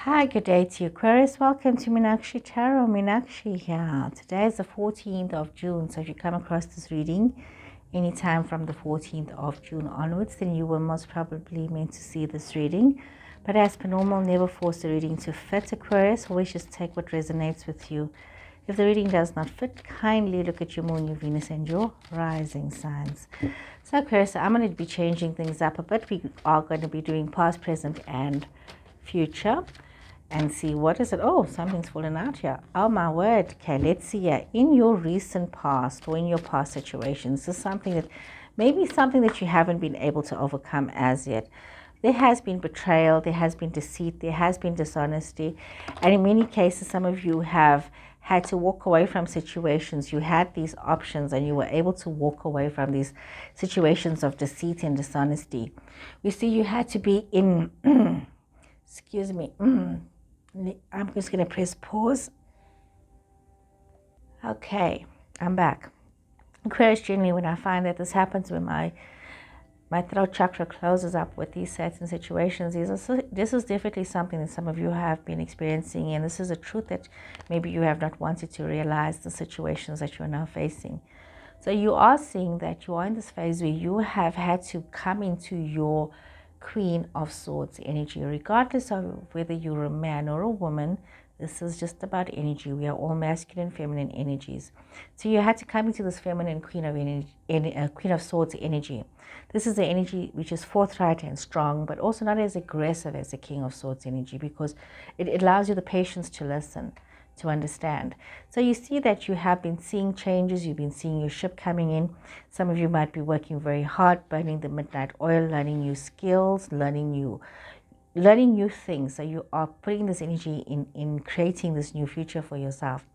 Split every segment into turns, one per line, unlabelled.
Hi, good day to you, Aquarius. Welcome to Meenakshi Tarot. Meenakshi here. Today is the 14th of June, so if you come across this reading anytime from the 14th of June onwards, then you were most probably meant to see this reading. But as per normal, never force the reading to fit, Aquarius. Always just take what resonates with you. If the reading does not fit, kindly look at your moon, your Venus, and your rising signs. So, Aquarius, I'm going to be changing things up a bit. We are going to be doing past, present, and future. And see, what is it? Oh, something's fallen out here. Oh, my word. Okay, let's see here. In your recent past or in your past situations, this is something that maybe something that you haven't been able to overcome as yet. There has been betrayal, there has been deceit, there has been dishonesty. And in many cases, some of you have had to walk away from situations. You had these options and you were able to walk away from these situations of deceit and dishonesty. We see you had to be in, excuse me, I'm just going to press pause. Okay, I'm back. Aquarius, generally when I find that this happens when my throat chakra closes up with these certain situations, this is definitely something that some of you have been experiencing, and this is a truth that maybe you have not wanted to realize, the situations that you are now facing. So you are seeing that you are in this phase where you have had to come into your Queen of Swords energy, regardless of whether you're a man or a woman. This is just about energy. We are all masculine, feminine energies. So you had to come into this feminine Queen of Swords energy. This is the energy which is forthright and strong, but also not as aggressive as the King of Swords energy, because it allows you the patience to listen, to understand. So you see that you have been seeing changes. You've been seeing your ship coming in. Some of you might be working very hard, burning the midnight oil, learning new skills, learning new things. So you are putting this energy in creating this new future for yourself.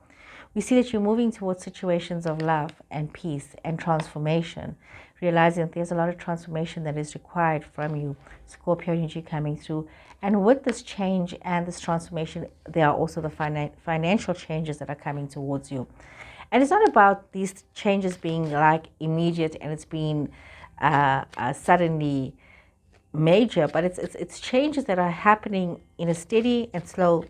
We see that you're moving towards situations of love and peace and transformation, realizing that there's a lot of transformation that is required from you, Scorpio energy coming through. And with this change and this transformation, there are also the financial changes that are coming towards you. And it's not about these changes being like immediate and it's being suddenly major, but it's changes that are happening in a steady and slow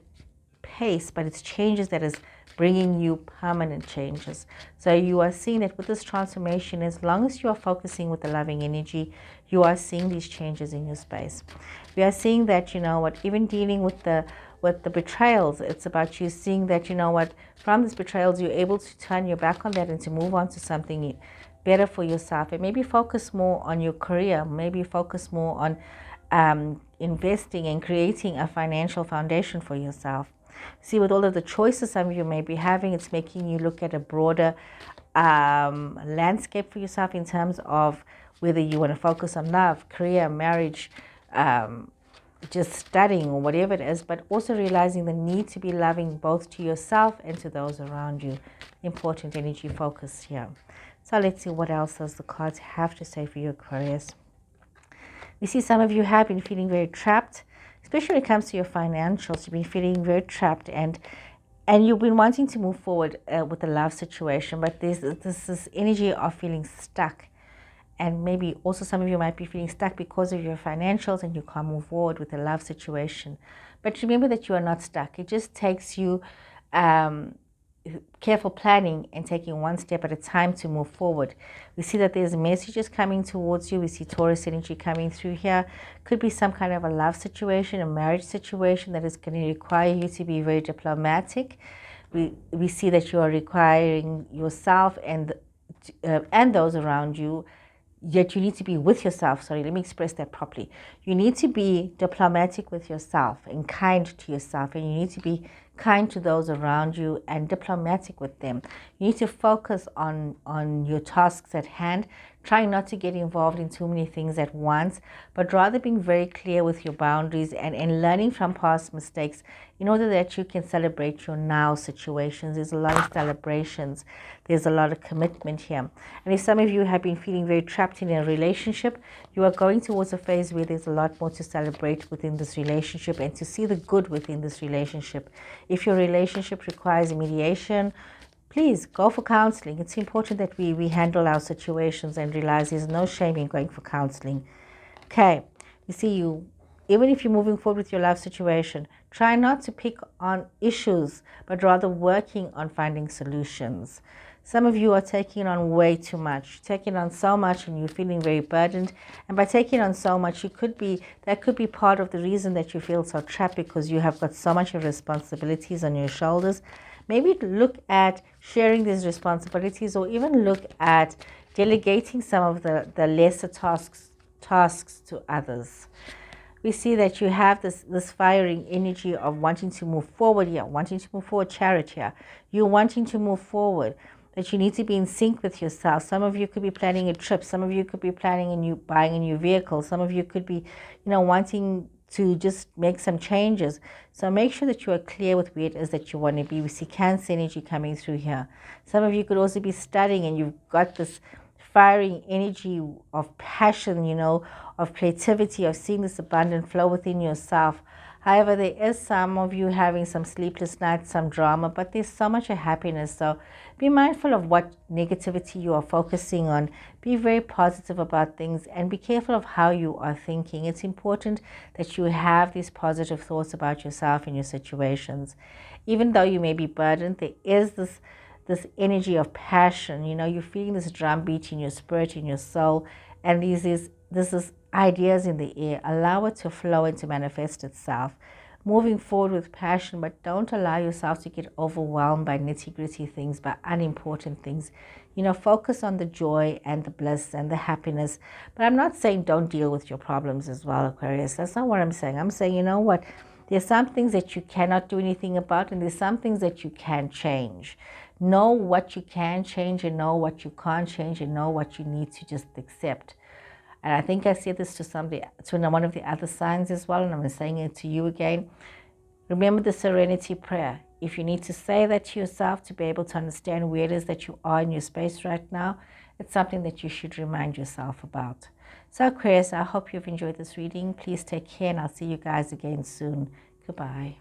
pace, but it's changes that is bringing you permanent changes. So you are seeing that with this transformation, as long as you are focusing with the loving energy, you are seeing these changes in your space. We are seeing that, you know what, even dealing with the betrayals, it's about you seeing that, you know what, from these betrayals, you're able to turn your back on that and to move on to something better for yourself, and maybe focus more on your career, maybe focus more on investing and creating a financial foundation for yourself. See, with all of the choices some of you may be having, it's making you look at a broader landscape for yourself in terms of whether you want to focus on love, career, marriage, just studying or whatever it is, but also realizing the need to be loving both to yourself and to those around you. Important energy focus here. So let's see what else does the cards have to say for you, Aquarius. We see some of you have been feeling very trapped, especially when it comes to your financials. You've been feeling very trapped and you've been wanting to move forward with the love situation, but there's this energy of feeling stuck. And maybe also some of you might be feeling stuck because of your financials and you can't move forward with the love situation. But remember that you are not stuck. It just takes you careful planning and taking one step at a time to move forward. We see that there's messages coming towards you. We see Taurus energy coming through here. Could be some kind of a love situation, a marriage situation that is going to require you to be very diplomatic. We see that you are requiring yourself and those around you, yet you need to be with yourself. Sorry, let me express that properly. You need to be diplomatic with yourself and kind to yourself, and you need to be kind to those around you and diplomatic with them. You need to focus on your tasks at hand, trying not to get involved in too many things at once, but rather being very clear with your boundaries and learning from past mistakes in order that you can celebrate your now situations. There's a lot of celebrations. There's a lot of commitment here. And if some of you have been feeling very trapped in a relationship, you are going towards a phase where there's a lot more to celebrate within this relationship and to see the good within this relationship. If your relationship requires mediation, please go for counseling. It's important that we handle our situations and realize there's no shame in going for counseling. Okay, you see even if you're moving forward with your love situation, try not to pick on issues, but rather working on finding solutions. Some of you are taking on way too much, taking on so much, and you're feeling very burdened. And by taking on so much, that could be part of the reason that you feel so trapped, because you have got so much of responsibilities on your shoulders. Maybe look at sharing these responsibilities, or even look at delegating some of the lesser tasks to others. We see that you have this firing energy of wanting to move forward here, wanting to move forward, Chariot here. You're wanting to move forward, that you need to be in sync with yourself. Some of you could be planning a trip. Some of you could be buying a new vehicle. Some of you could be, wanting to just make some changes. So make sure that you are clear with where it is that you want to be. We see Cancer energy coming through here. Some of you could also be studying, and you've got this firing energy of passion, of creativity, of seeing this abundant flow within yourself. However, there is some of you having some sleepless nights, some drama, but there's so much of happiness. So be mindful of what negativity you are focusing on. Be very positive about things, and be careful of how you are thinking. It's important that you have these positive thoughts about yourself and your situations. Even though you may be burdened, there is this energy of passion. You're feeling this drumbeat in your spirit, in your soul, and this is ideas in the air. Allow it to flow and to manifest itself. Moving forward with passion, but don't allow yourself to get overwhelmed by nitty-gritty things, by unimportant things. Focus on the joy and the bliss and the happiness. But I'm not saying don't deal with your problems as well, Aquarius. That's not what I'm saying. I'm saying, you know what? There's some things that you cannot do anything about, and there's some things that you can change. Know what you can change, and know what you can't change, and know what you need to just accept. And I think I said this to one of the other signs as well, and I'm saying it to you again. Remember the serenity prayer. If you need to say that to yourself to be able to understand where it is that you are in your space right now, it's something that you should remind yourself about. So Aquarius, I hope you've enjoyed this reading. Please take care, and I'll see you guys again soon. Goodbye.